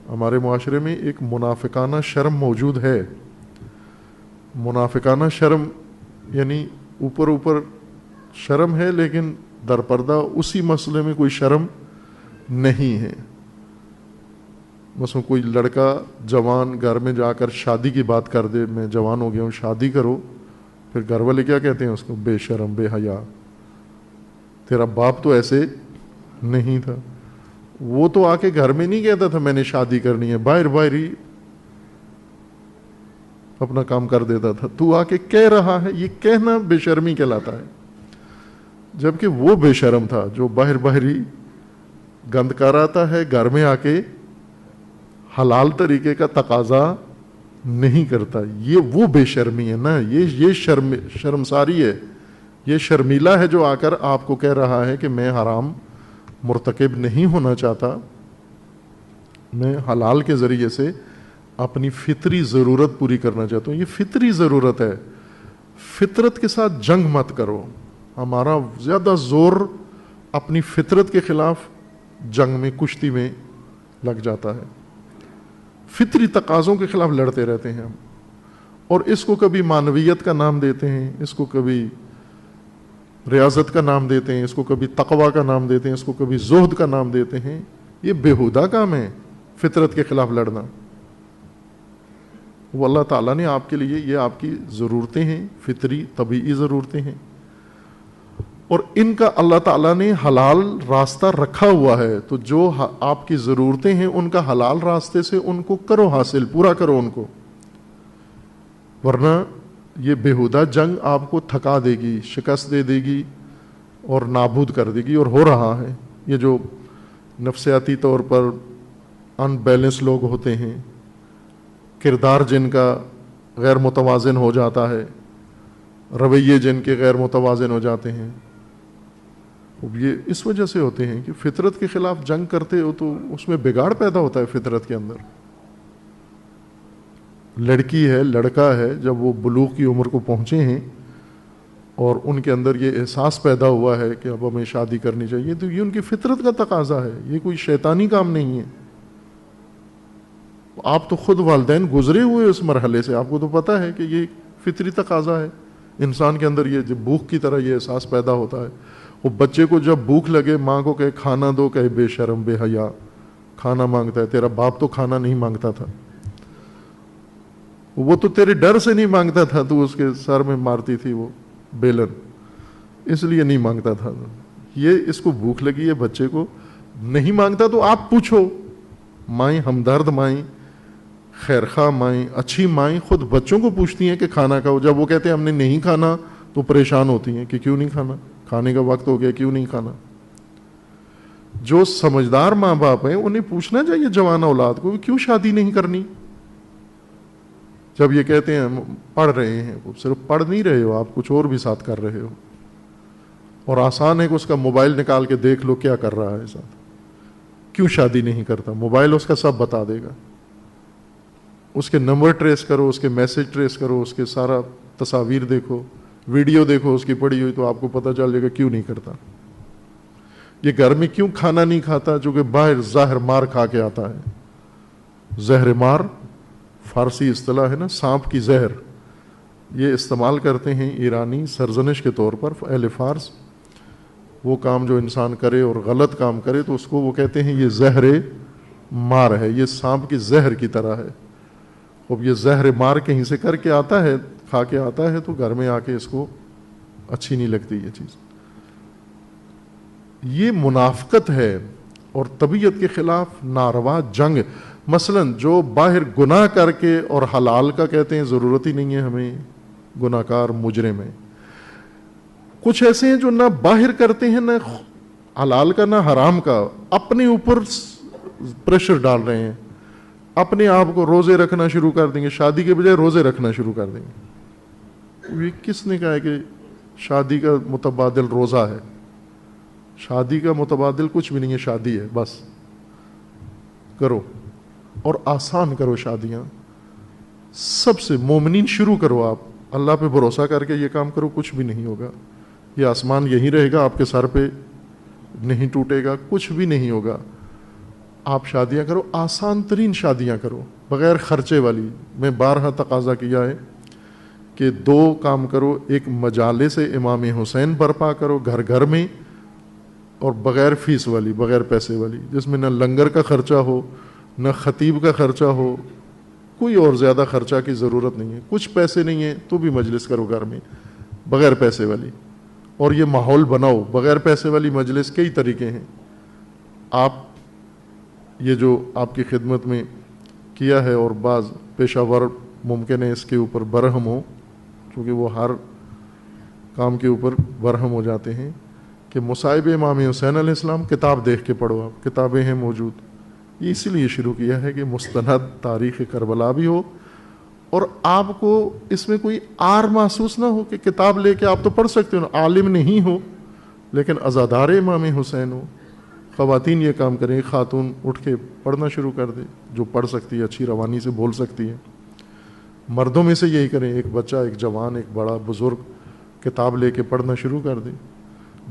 ہمارے معاشرے میں ایک منافقانہ شرم موجود ہے. منافقانہ شرم یعنی اوپر اوپر شرم ہے لیکن در پردہ اسی مسئلے میں کوئی شرم نہیں ہے. مثلا کوئی لڑکا جوان گھر میں جا کر شادی کی بات کر دے, میں جوان ہو گیا ہوں شادی کرو, پھر گھر والے کیا کہتے ہیں اس کو؟ بے شرم, بے حیا, تیرا باپ تو ایسے نہیں تھا. وہ تو آ کے گھر میں نہیں کہتا تھا میں نے شادی کرنی ہے, باہر باہر ہی اپنا کام کر دیتا تھا. تو آ کے کہہ رہا ہے, یہ کہنا بے شرمی کہلاتا ہے. جبکہ وہ بے شرم تھا جو باہر باہر ہی گند کر آتا ہے, گھر میں آ کے حلال طریقے کا تقاضا نہیں کرتا. یہ وہ بے شرمی ہے نا, یہ شرمساری ہے, یہ شرمیلا ہے جو آ کر آپ کو کہہ رہا ہے کہ میں حرام مرتکب نہیں ہونا چاہتا, میں حلال کے ذریعے سے اپنی فطری ضرورت پوری کرنا چاہتا ہوں. یہ فطری ضرورت ہے, فطرت کے ساتھ جنگ مت کرو. ہمارا زیادہ زور اپنی فطرت کے خلاف جنگ میں, کشتی میں لگ جاتا ہے. فطری تقاضوں کے خلاف لڑتے رہتے ہیں ہم, اور اس کو کبھی معنویت کا نام دیتے ہیں, اس کو کبھی ریاضت کا نام دیتے ہیں, اس کو کبھی تقوی کا نام دیتے ہیں, اس کو کبھی زہد کا نام دیتے ہیں. یہ بیہودہ کام ہے فطرت کے خلاف لڑنا. وہ اللہ تعالیٰ نے آپ کے لیے, یہ آپ کی ضرورتیں ہیں, فطری طبیعی ضرورتیں ہیں, اور ان کا اللہ تعالیٰ نے حلال راستہ رکھا ہوا ہے. تو جو آپ کی ضرورتیں ہیں ان کا حلال راستے سے ان کو کرو حاصل, پورا کرو ان کو, ورنہ یہ بیہودہ جنگ آپ کو تھکا دے گی, شکست دے دے گی اور نابود کر دے گی. اور ہو رہا ہے. یہ جو نفسیاتی طور پر ان بیلنس لوگ ہوتے ہیں, کردار جن کا غیر متوازن ہو جاتا ہے, رویے جن کے غیر متوازن ہو جاتے ہیں, یہ اس وجہ سے ہوتے ہیں کہ فطرت کے خلاف جنگ کرتے ہو تو اس میں بگاڑ پیدا ہوتا ہے فطرت کے اندر. لڑکی ہے, لڑکا ہے, جب وہ بلوغ کی عمر کو پہنچے ہیں اور ان کے اندر یہ احساس پیدا ہوا ہے کہ اب ہمیں شادی کرنی چاہیے, تو یہ ان کی فطرت کا تقاضا ہے, یہ کوئی شیطانی کام نہیں ہے. آپ تو خود والدین گزرے ہوئے اس مرحلے سے, آپ کو تو پتہ ہے کہ یہ فطری تقاضا ہے. انسان کے اندر یہ جب بھوک کی طرح یہ احساس پیدا ہوتا ہے. وہ بچے کو جب بھوک لگے, ماں کو کہے کھانا دو, کہے بے شرم, بے حیا, کھانا مانگتا ہے. تیرا باپ تو کھانا نہیں مانگتا تھا, وہ تو تیرے ڈر سے نہیں مانگتا تھا, تو اس کے سر میں مارتی تھی وہ بیلن, اس لیے نہیں مانگتا تھا. یہ اس کو بھوک لگی ہے, بچے کو نہیں مانگتا, تو آپ پوچھو. مائیں ہمدرد مائیں, خیرخواہ مائیں, اچھی مائیں خود بچوں کو پوچھتی ہیں کہ کھانا کھاؤ. جب وہ کہتے ہیں ہم نے نہیں کھانا تو پریشان ہوتی ہیں کہ کیوں نہیں کھانا, کھانے کا وقت ہو گیا, کیوں نہیں کھانا. جو سمجھدار ماں باپ ہیں انہیں پوچھنا چاہیے جوان اولاد کو کیوں شادی نہیں کرنی. جب یہ کہتے ہیں ہم پڑھ رہے ہیں, وہ صرف پڑھ نہیں رہے ہو, آپ کچھ اور بھی ساتھ کر رہے ہو, اور آسان ہے کہ اس کا موبائل نکال کے دیکھ لو کیا کر رہا ہے ساتھ. کیوں شادی نہیں کرتا؟ موبائل اس کا سب بتا دے گا. اس کے نمبر ٹریس کرو, اس کے میسج ٹریس کرو, اس کے سارا تصاویر دیکھو, ویڈیو دیکھو اس کی پڑی ہوئی, تو آپ کو پتہ چل جائے گا کیوں نہیں کرتا. یہ گھر میں کیوں کھانا نہیں کھاتا؟ جو کہ باہر ظاہر مار کھا کے آتا ہے. زہر مار فارسی اصطلاح ہے نا, سانپ کی زہر, یہ استعمال کرتے ہیں ایرانی سرزنش کے طور پر اہل فارس. وہ کام جو انسان کرے اور غلط کام کرے تو اس کو وہ کہتے ہیں یہ زہر مار ہے, یہ سانپ کی زہر کی طرح ہے. اب یہ زہر مار کہیں سے کر کے آتا ہے, کھا کے آتا ہے, تو گھر میں آ کے اس کو اچھی نہیں لگتی یہ چیز. یہ منافقت ہے اور طبیعت کے خلاف ناروا جنگ. مثلا جو باہر گناہ کر کے اور حلال کا کہتے ہیں ضرورت ہی نہیں ہے ہمیں, گناہ کار مجرم ہیں. کچھ ایسے ہیں جو نہ باہر کرتے ہیں, نہ حلال کا نہ حرام کا, اپنے اوپر پریشر ڈال رہے ہیں, اپنے آپ کو روزے رکھنا شروع کر دیں گے, شادی کے بجائے روزے رکھنا شروع کر دیں گے. یہ کس نے کہا ہے کہ شادی کا متبادل روزہ ہے؟ شادی کا متبادل کچھ بھی نہیں ہے, شادی ہے بس. کرو اور آسان کرو شادیاں, سب سے مومنین شروع کرو. آپ اللہ پہ بھروسہ کر کے یہ کام کرو, کچھ بھی نہیں ہوگا. یہ آسمان یہیں رہے گا, آپ کے سر پہ نہیں ٹوٹے گا, کچھ بھی نہیں ہوگا. آپ شادیاں کرو، آسان ترین شادیاں کرو، بغیر خرچے والی. میں بارہا تقاضا کیا ہے کہ 2 کام کرو. ایک مجالس امام حسین برپا کرو گھر گھر میں، اور بغیر فیس والی، بغیر پیسے والی، جس میں نہ لنگر کا خرچہ ہو، نہ خطیب کا خرچہ ہو، کوئی اور زیادہ خرچہ کی ضرورت نہیں ہے. کچھ پیسے نہیں ہیں تو بھی مجلس کرو گھر میں بغیر پیسے والی. اور یہ ماحول بناؤ. بغیر پیسے والی مجلس کئی طریقے ہیں. آپ یہ جو آپ کی خدمت میں کیا ہے، اور بعض پیشہ ور ممکن ہے اس کے اوپر برہم ہو، کیونکہ وہ ہر کام کے اوپر برہم ہو جاتے ہیں، کہ مصائب امام حسین علیہ السلام کتاب دیکھ کے پڑھو. آپ کتابیں ہیں موجود. یہ اسی لیے شروع کیا ہے کہ مستند تاریخ کربلا بھی ہو، اور آپ کو اس میں کوئی آر محسوس نہ ہو کہ کتاب لے کے آپ تو پڑھ سکتے ہو، عالم نہیں ہو لیکن عزادار امام حسین ہو. خواتین یہ کام کریں، خاتون اٹھ کے پڑھنا شروع کر دے، جو پڑھ سکتی ہے، اچھی روانی سے بول سکتی ہے. مردوں میں سے یہی کریں، ایک بچہ، ایک جوان، ایک بڑا بزرگ کتاب لے کے پڑھنا شروع کر دے.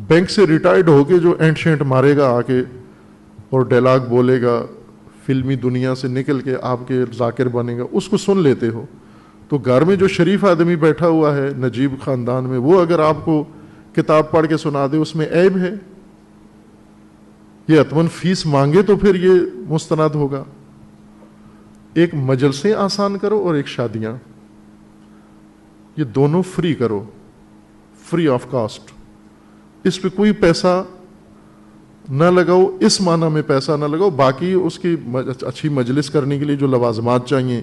بینک سے ریٹائرڈ ہو کے جو اینٹ شینٹ مارے گا آ کے اور ڈائلاگ بولے گا، فلمی دنیا سے نکل کے آپ کے ذاکر بنے گا، اس کو سن لیتے ہو. تو گھر میں جو شریف آدمی بیٹھا ہوا ہے نجیب خاندان میں، وہ اگر آپ کو کتاب پڑھ کے سنا دے، اس میں عیب ہے؟ یہ اتمن فیس مانگے تو پھر یہ مستند ہوگا. ایک مجلسیں آسان کرو اور ایک شادیاں، یہ دونوں فری کرو، فری آف کاسٹ. اس پہ کوئی پیسہ نہ لگاؤ، اس معنی میں پیسہ نہ لگاؤ. باقی اس کی اچھی مجلس کرنے کے لیے جو لوازمات چاہیے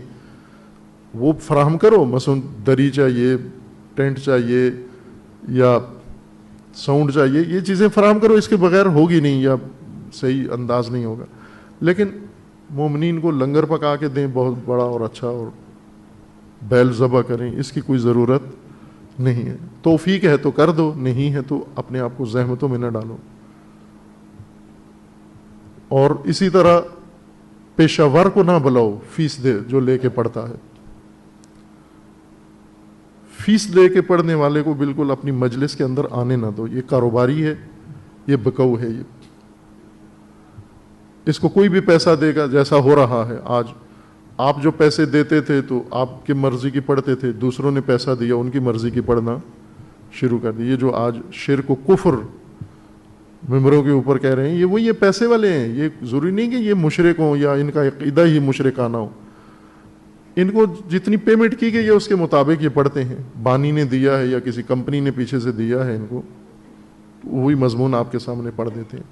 وہ فراہم کرو. مثلا دری چاہیے، ٹینٹ چاہیے، یا ساؤنڈ چاہیے، یہ چیزیں فراہم کرو. اس کے بغیر ہوگی نہیں، یا صحیح انداز نہیں ہوگا. لیکن مومنین کو لنگر پکا کے دیں بہت بڑا اور اچھا، اور بیل ذبح کریں، اس کی کوئی ضرورت نہیں ہے. توفیق ہے تو کر دو، نہیں ہے تو اپنے آپ کو زحمتوں میں نہ ڈالو. اور اسی طرح پیشہ ور کو نہ بلاؤ فیس دے جو لے کے پڑھتا ہے. فیس لے کے پڑھنے والے کو بالکل اپنی مجلس کے اندر آنے نہ دو. یہ کاروباری ہے، یہ بکو ہے. یہ اس کو کوئی بھی پیسہ دے گا، جیسا ہو رہا ہے آج. آپ جو پیسے دیتے تھے تو آپ کی مرضی کی پڑھتے تھے، دوسروں نے پیسہ دیا ان کی مرضی کی پڑھنا شروع کر دی. یہ جو آج شرک و کفر ممبروں کے اوپر کہہ رہے ہیں، یہ وہ یہ پیسے والے ہیں. یہ ضروری نہیں کہ یہ مشرک ہوں یا ان کا عقیدہ ہی مشرکانہ ہو. ان کو جتنی پیمنٹ کی گئی ہے اس کے مطابق یہ پڑھتے ہیں. بانی نے دیا ہے یا کسی کمپنی نے پیچھے سے دیا ہے ان کو، وہی مضمون آپ کے سامنے پڑھ دیتے ہیں.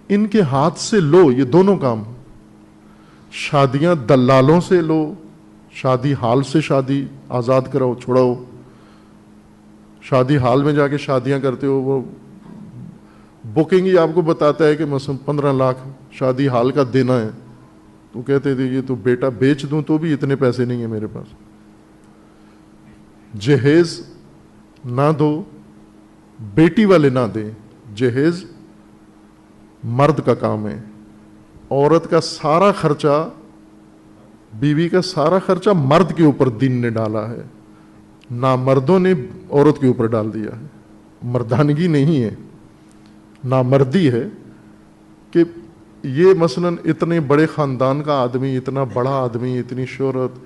ان کے ہاتھ سے لو یہ دونوں کام. شادیاں دلالوں سے لو، شادی ہال سے شادی آزاد کراؤ، چھڑاؤ. شادی ہال میں جا کے شادیاں کرتے ہو، وہ بکنگ ہی آپ کو بتاتا ہے کہ مثلا 15 لاکھ شادی ہال کا دینا ہے، تو کہتے تھے یہ تو بیٹا بیچ دوں تو بھی اتنے پیسے نہیں ہیں میرے پاس. جہیز نہ دو، بیٹی والے نہ دیں. جہیز مرد کا کام ہے. عورت کا سارا خرچہ، بیوی کا سارا خرچہ مرد کے اوپر دین نے ڈالا ہے. نامردوں نے عورت کے اوپر ڈال دیا ہے. مردانگی نہیں ہے، نامردی ہے. کہ یہ مثلا اتنے بڑے خاندان کا آدمی، اتنا بڑا آدمی، اتنی شہرت،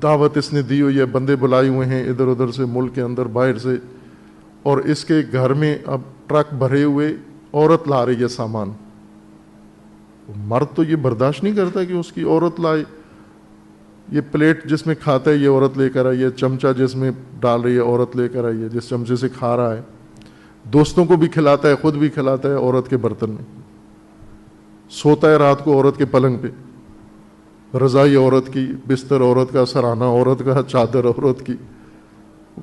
دعوت اس نے دی ہوئی ہے، بندے بلائے ہوئے ہیں ادھر ادھر سے، ملک کے اندر باہر سے، اور اس کے گھر میں اب ٹرک بھرے ہوئے عورت لا رہی ہے سامان. مرد تو یہ برداشت نہیں کرتا کہ اس کی عورت لائے. یہ پلیٹ جس میں کھاتا ہے یہ عورت لے کر آئی ہے، چمچہ جس میں ڈال رہی ہے عورت لے کر آئی ہے، جس چمچے سے کھا رہا ہے. دوستوں کو بھی کھلاتا ہے، خود بھی کھلاتا ہے عورت کے برتن میں. سوتا ہے رات کو عورت کے پلنگ پہ، رضائی عورت کی، بستر عورت کا، سرانہ عورت کا، چادر عورت کی.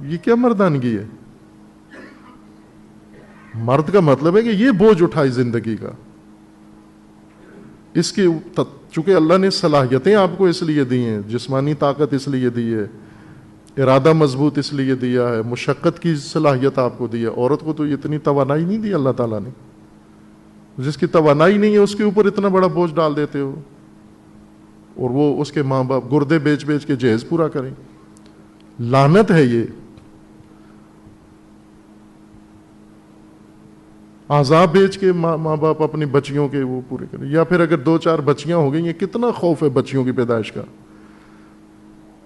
یہ کیا مردانگی ہے؟ مرد کا مطلب ہے کہ یہ بوجھ اٹھائی زندگی کا. اس کی چونکہ اللہ نے صلاحیتیں آپ کو اس لیے دی ہیں، جسمانی طاقت اس لیے دی ہے، ارادہ مضبوط اس لیے دیا ہے، مشقت کی صلاحیت آپ کو دی ہے. عورت کو تو اتنی توانائی نہیں دی اللہ تعالیٰ نے. جس کی توانائی نہیں ہے اس کے اوپر اتنا بڑا بوجھ ڈال دیتے ہو، اور وہ اس کے ماں باپ گردے بیچ بیچ کے جہیز پورا کریں. لعنت ہے یہ. اعضاء بیچ کے ماں باپ اپنی بچیوں کے وہ پورے کریں. یا پھر اگر 2-4 بچیاں ہو گئی ہیں, کتنا خوف ہے بچیوں کی پیدائش کا.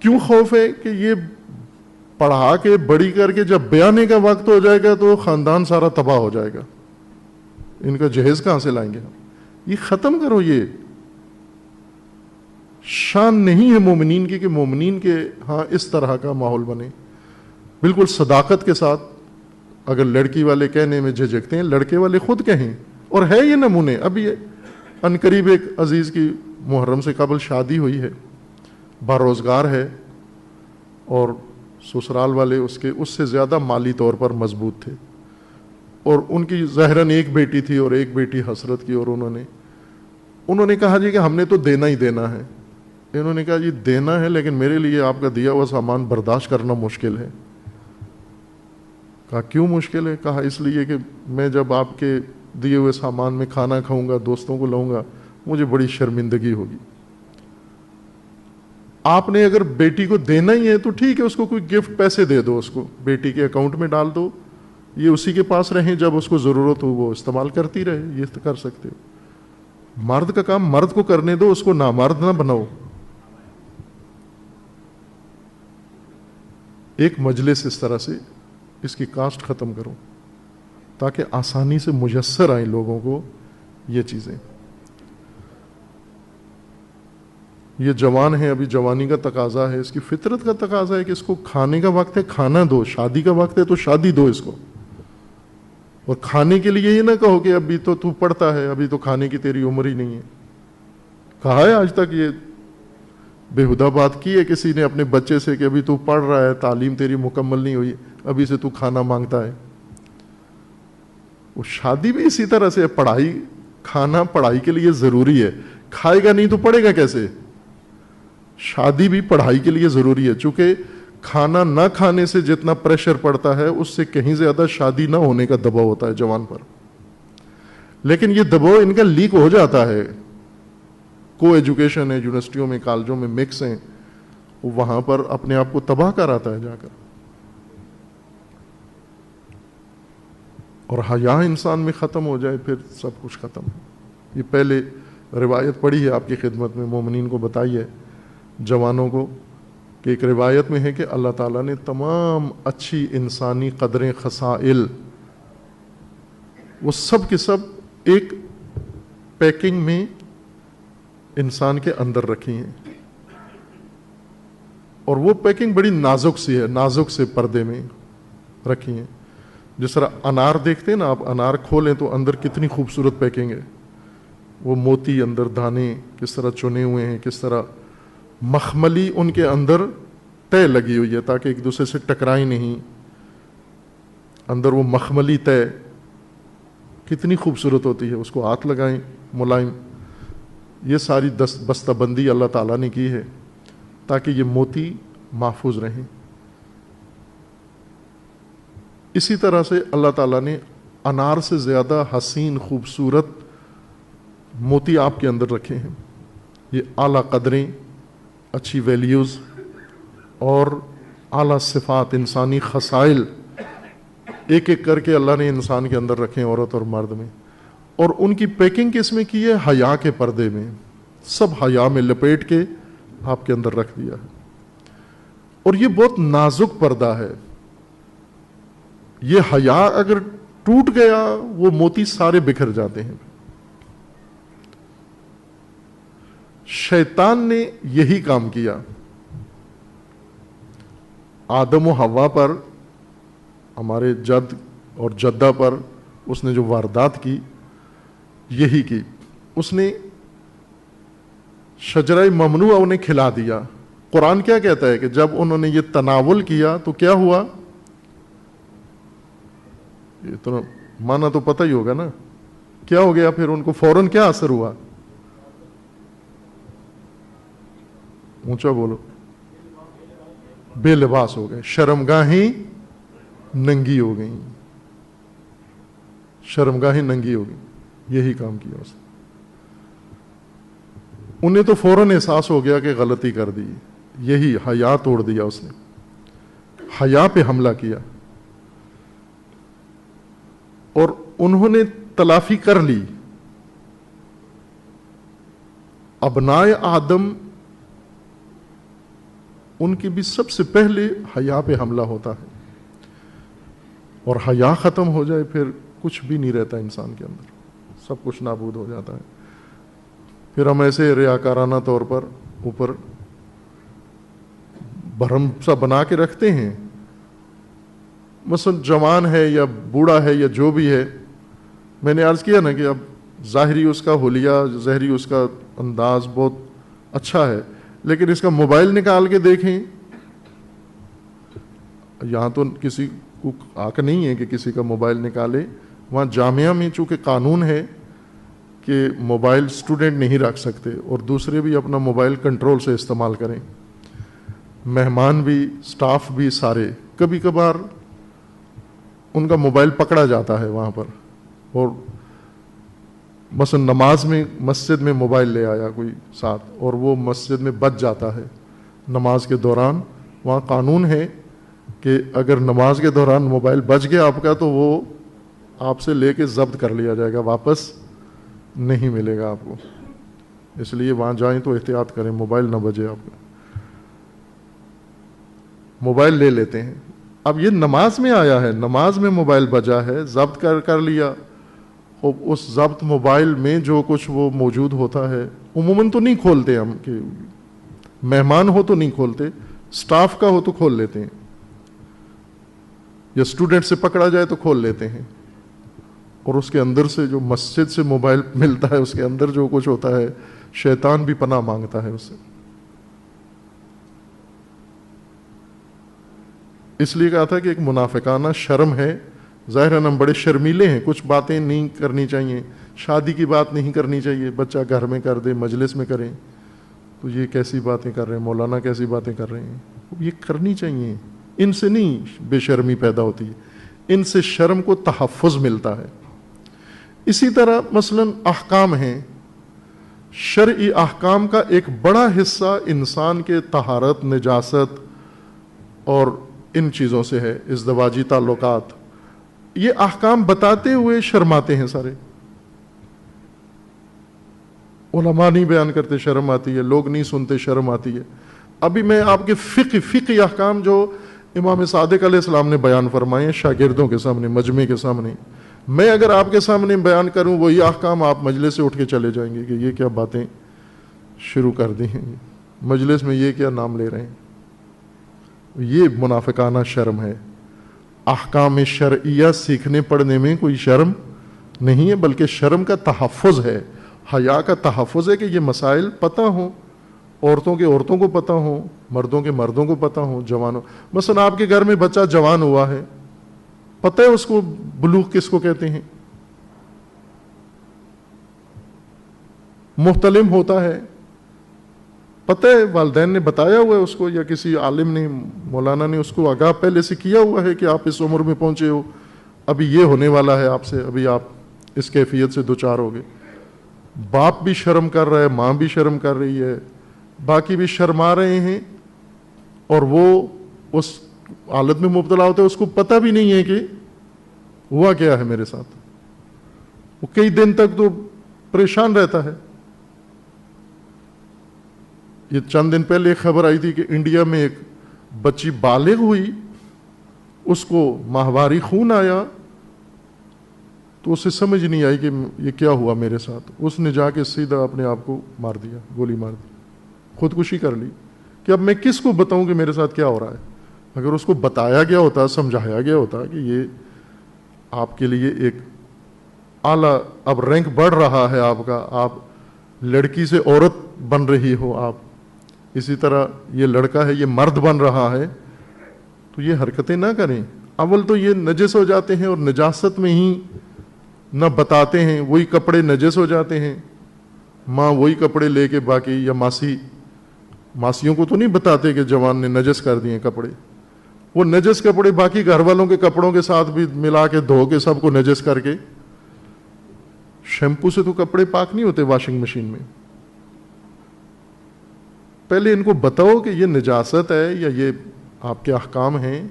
کیوں خوف ہے؟ کہ یہ پڑھا کے بڑی کر کے جب بیانے کا وقت ہو جائے گا تو خاندان سارا تباہ ہو جائے گا, ان کا جہیز کہاں سے لائیں گے ہم. یہ ختم کرو. یہ شان نہیں ہے مومنین کی کہ مومنین کے ہاں اس طرح کا ماحول بنے, بالکل صداقت کے ساتھ. اگر لڑکی والے کہنے میں جھجکتے ہیں, لڑکے والے خود کہیں. اور ہے یہ نمونے. ابھی عنقریب ایک عزیز کی محرم سے قبل شادی ہوئی ہے, باروزگار ہے, اور سسرال والے اس سے زیادہ مالی طور پر مضبوط تھے, اور ان کی ظاہراً ایک بیٹی تھی اور ایک بیٹی حسرت کی, اور انہوں نے کہا جی کہ ہم نے تو دینا ہی دینا ہے. انہوں نے کہا جی دینا ہے, لیکن میرے لیے آپ کا دیا ہوا سامان برداشت کرنا مشکل ہے. کہا کیوں مشکل ہے؟ کہا اس لیے کہ میں جب آپ کے دیے ہوئے سامان میں کھانا کھاؤں گا, دوستوں کو لاؤں گا, مجھے بڑی شرمندگی ہوگی. آپ نے اگر بیٹی کو دینا ہی ہے تو ٹھیک ہے, اس کو کوئی گفٹ پیسے دے دو, اس کو بیٹی کے اکاؤنٹ میں ڈال دو, یہ اسی کے پاس رہیں, جب اس کو ضرورت ہو وہ استعمال کرتی رہے. یہ تو کر سکتے ہو. مرد کا کام مرد کو کرنے دو, اس کو نامرد نہ بناؤ. ایک مجلس اس طرح سے اس کی کاسٹ ختم کرو تاکہ آسانی سے میسر آئیں لوگوں کو یہ چیزیں. یہ جوان ہے, ابھی جوانی کا تقاضا ہے, اس کی فطرت کا تقاضا ہے کہ اس کو کھانے کا وقت ہے کھانا دو, شادی کا وقت ہے تو شادی دو اس کو. اور کھانے کے لیے یہ نہ کہو کہ ابھی تو تو پڑھتا ہے, ابھی تو کھانے کی تیری عمر ہی نہیں ہے. کہا ہے آج تک یہ بےہودہ بات کی ہے کسی نے اپنے بچے سے کہ ابھی تو پڑھ رہا ہے, تعلیم تیری مکمل نہیں ہوئی, ابھی سے تو کھانا مانگتا ہے. وہ شادی بھی اسی طرح سے, پڑھائی کھانا پڑھائی کے لیے ضروری ہے, کھائے گا نہیں تو پڑھے گا کیسے. شادی بھی پڑھائی کے لیے ضروری ہے, چونکہ کھانا نہ کھانے سے جتنا پریشر پڑتا ہے اس سے کہیں زیادہ شادی نہ ہونے کا دباؤ ہوتا ہے جوان پر. لیکن یہ دباؤ ان کا لیک ہو جاتا ہے. کو ایجوکیشن ہے, یونیورسٹیوں میں کالجوں میں مکس ہیں, وہاں پر اپنے آپ کو تباہ کراتا ہے جا کر. اور حیا انسان میں ختم ہو جائے پھر سب کچھ ختم ہے. یہ پہلے روایت پڑھی ہے آپ کی خدمت میں, مومنین کو بتائی ہے, جوانوں کو, کہ ایک روایت میں ہے کہ اللہ تعالیٰ نے تمام اچھی انسانی قدریں خصائل وہ سب کے سب ایک پیکنگ میں انسان کے اندر رکھی ہیں, اور وہ پیکنگ بڑی نازک سی ہے, نازک سے پردے میں رکھی ہیں. جس طرح انار دیکھتے ہیں نا آپ, انار کھولیں تو اندر کتنی خوبصورت پیکنگ ہے, وہ موتی اندر دانے کس طرح چنے ہوئے ہیں, کس طرح مخملی ان کے اندر تہ لگی ہوئی ہے تاکہ ایک دوسرے سے ٹکرائیں نہیں, اندر وہ مخملی تہ کتنی خوبصورت ہوتی ہے, اس کو ہاتھ لگائیں ملائم. یہ ساری بستہ بندی اللہ تعالیٰ نے کی ہے تاکہ یہ موتی محفوظ رہیں. اسی طرح سے اللہ تعالیٰ نے انار سے زیادہ حسین خوبصورت موتی آپ کے اندر رکھے ہیں. یہ اعلیٰ قدریں, اچھی ویلیوز اور اعلیٰ صفات, انسانی خصائل ایک ایک کر کے اللہ نے انسان کے اندر رکھے ہیں, عورت اور مرد میں. اور ان کی پیکنگ کس میں کی ہے؟ حیا کے پردے میں, سب حیا میں لپیٹ کے آپ کے اندر رکھ دیا ہے. اور یہ بہت نازک پردہ ہے. یہ حیا اگر ٹوٹ گیا وہ موتی سارے بکھر جاتے ہیں. شیطان نے یہی کام کیا. آدم و حوا پر, ہمارے جد اور جدہ پر اس نے جو واردات کی یہی کی. اس نے شجرہ ممنوعہ انہیں کھلا دیا. قرآن کیا کہتا ہے کہ جب انہوں نے یہ تناول کیا تو کیا ہوا؟ یہ تو مانا تو پتہ ہی ہوگا نا, کیا ہو گیا پھر ان کو فوراً کیا اثر ہوا؟ اونچا بولو. بے لباس ہو گئے, شرمگاہیں ننگی ہو گئیں, شرمگاہیں ننگی ہو گئیں. یہی کام کیا اس نے. انہیں تو فوراً احساس ہو گیا کہ غلطی کر دی. یہی حیا توڑ دیا اس نے, حیا پہ حملہ کیا. اور انہوں نے تلافی کر لی. ابنائے آدم ان کی بھی سب سے پہلے حیا پہ حملہ ہوتا ہے, اور حیا ختم ہو جائے پھر کچھ بھی نہیں رہتا انسان کے اندر, سب کچھ نابود ہو جاتا ہے. پھر ہم ایسے ریاکارانہ طور پر اوپر بھرم سا بنا کے رکھتے ہیں. مثلا جوان ہے یا بوڑھا ہے یا جو بھی ہے, میں نے عرض کیا نا کہ اب ظاہری اس کا حلیہ, ظاہری اس کا انداز بہت اچھا ہے, لیکن اس کا موبائل نکال کے دیکھیں, یہاں تو کسی کو حق نہیں ہے کہ کسی کا موبائل نکالے. وہاں جامعہ میں چونکہ قانون ہے کہ موبائل اسٹوڈنٹ نہیں رکھ سکتے, اور دوسرے بھی اپنا موبائل کنٹرول سے استعمال کریں, مہمان بھی, سٹاف بھی, سارے. کبھی کبھار ان کا موبائل پکڑا جاتا ہے وہاں پر, اور مثلا نماز میں مسجد میں موبائل لے آیا کوئی ساتھ, اور وہ مسجد میں بچ جاتا ہے نماز کے دوران. وہاں قانون ہے کہ اگر نماز کے دوران موبائل بچ گیا آپ کا, تو وہ آپ سے لے کے ضبط کر لیا جائے گا, واپس نہیں ملے گا آپ کو. اس لیے وہاں جائیں تو احتیاط کریں, موبائل نہ بجے آپ کا. موبائل لے لیتے ہیں. اب یہ نماز میں آیا ہے, نماز میں موبائل بجا ہے, ضبط کر لیا, اور اس ضبط موبائل میں جو کچھ وہ موجود ہوتا ہے, عموماً تو نہیں کھولتے ہم, کہ مہمان ہو تو نہیں کھولتے, سٹاف کا ہو تو کھول لیتے ہیں, یا اسٹوڈنٹ سے پکڑا جائے تو کھول لیتے ہیں. اور اس کے اندر سے جو مسجد سے موبائل ملتا ہے, اس کے اندر جو کچھ ہوتا ہے, شیطان بھی پناہ مانگتا ہے اس سے. اس لیے کہا تھا کہ ایک منافقانہ شرم ہے. ظاہر ہم بڑے شرمیلے ہیں, کچھ باتیں نہیں کرنی چاہیے, شادی کی بات نہیں کرنی چاہیے, بچہ گھر میں کر دے, مجلس میں کریں, تو یہ کیسی باتیں کر رہے ہیں, مولانا کیسی باتیں کر رہے ہیں, یہ کرنی چاہیے. ان سے نہیں بے شرمی پیدا ہوتی ہے, ان سے شرم کو تحفظ ملتا ہے. اسی طرح مثلا احکام ہیں, شرعی احکام کا ایک بڑا حصہ انسان کے طہارت, نجاست اور ان چیزوں سے ہے, ازدواجی تعلقات. یہ احکام بتاتے ہوئے شرماتے ہیں سارے. علماء نہیں بیان کرتے, شرم آتی ہے, لوگ نہیں سنتے, شرم آتی ہے. ابھی میں آپ کے فقہی احکام جو امام صادق علیہ السلام نے بیان فرمائے ہیں شاگردوں کے سامنے, مجمع کے سامنے, میں اگر آپ کے سامنے بیان کروں وہی احکام, آپ مجلس سے اٹھ کے چلے جائیں گے کہ یہ کیا باتیں شروع کر دی ہیں, مجلس میں یہ کیا نام لے رہے ہیں. یہ منافقانہ شرم ہے. احکام شرعیہ سیکھنے پڑھنے میں کوئی شرم نہیں ہے, بلکہ شرم کا تحفظ ہے, حیا کا تحفظ ہے کہ یہ مسائل پتہ ہوں, عورتوں کے عورتوں کو پتہ ہوں, مردوں کے مردوں کو پتہ ہوں, جوانوں. مثلا آپ کے گھر میں بچہ جوان ہوا ہے, پتہ ہے اس کو بلوغ کس کو کہتے ہیں, محتلم ہوتا ہے, پتہ ہے, والدین نے بتایا ہوا ہے اس کو, یا کسی عالم نے, مولانا نے اس کو آگاہ پہلے سے کیا ہوا ہے کہ آپ اس عمر میں پہنچے ہو, ابھی یہ ہونے والا ہے آپ سے, ابھی آپ اس کیفیت سے دوچار ہو گئے. باپ بھی شرم کر رہا ہے, ماں بھی شرم کر رہی ہے, باقی بھی شرما رہے ہیں, اور وہ اس حالت میں مبتلا ہوتے ہیں, اس کو پتہ بھی نہیں ہے کہ ہوا کیا ہے میرے ساتھ. وہ کئی دن تک تو پریشان رہتا ہے. یہ چند دن پہلے ایک خبر آئی تھی کہ انڈیا میں ایک بچی بالغ ہوئی, اس کو ماہواری خون آیا, تو اسے سمجھ نہیں آئی کہ یہ کیا ہوا میرے ساتھ. اس نے جا کے سیدھا اپنے آپ کو مار دیا, گولی مار دی, خودکشی کر لی, کہ اب میں کس کو بتاؤں کہ میرے ساتھ کیا ہو رہا ہے. اگر اس کو بتایا گیا ہوتا, سمجھایا گیا ہوتا کہ یہ آپ کے لیے ایک اعلیٰ, اب رینک بڑھ رہا ہے آپ کا, آپ لڑکی سے عورت بن رہی ہو, آپ اسی طرح یہ لڑکا ہے یہ مرد بن رہا ہے, تو یہ حرکتیں نہ کریں. اول تو یہ نجس ہو جاتے ہیں, اور نجاست میں ہی نہ بتاتے ہیں, وہی کپڑے نجس ہو جاتے ہیں, ماں وہی کپڑے لے کے باقی, یا ماسیوں کو تو نہیں بتاتے کہ جوان نے نجس کر دیے کپڑے, وہ نجس کپڑے باقی گھر والوں کے کپڑوں کے ساتھ بھی ملا کے دھو کے سب کو نجس کر کے. شیمپو سے تو کپڑے پاک نہیں ہوتے واشنگ مشین میں. پہلے ان کو بتاؤ کہ یہ نجاست ہے, یا یہ آپ کے احکام ہیں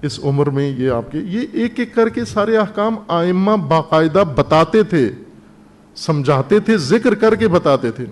اس عمر میں یہ آپ کے، یہ ایک ایک کر کے سارے احکام آئمہ باقاعدہ بتاتے تھے، سمجھاتے تھے، ذکر کر کے بتاتے تھے.